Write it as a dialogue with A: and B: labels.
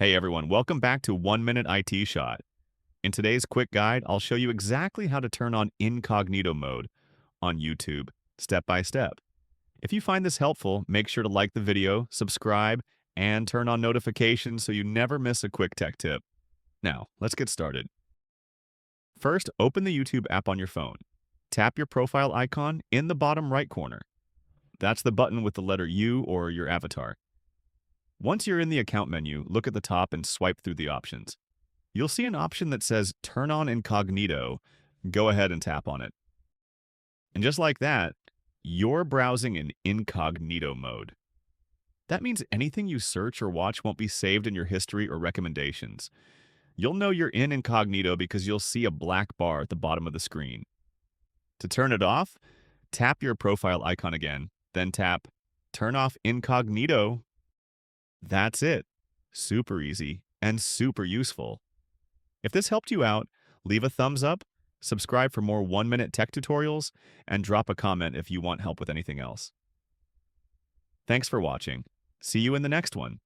A: Hey everyone, welcome back to 1 Minute IT Shot. In today's quick guide, I'll show you exactly how to turn on incognito mode on YouTube, step by step. If you find this helpful, make sure to like the video, subscribe, and turn on notifications so you never miss a quick tech tip. Now, let's get started. First, open the YouTube app on your phone. Tap your profile icon in the bottom right corner. That's the button with the letter U or your avatar. Once you're in the account menu, look at the top and swipe through the options. You'll see an option that says Turn on Incognito. Go ahead and tap on it. And just like that, you're browsing in incognito mode. That means anything you search or watch won't be saved in your history or recommendations. You'll know you're in incognito because you'll see a black bar at the bottom of the screen. To turn it off, tap your profile icon again, then tap Turn off Incognito. That's it. Super easy and super useful. If this helped you out, leave a thumbs up, subscribe for more 1 minute tech tutorials, and drop a comment if you want help with anything else. Thanks for watching. See you in the next one.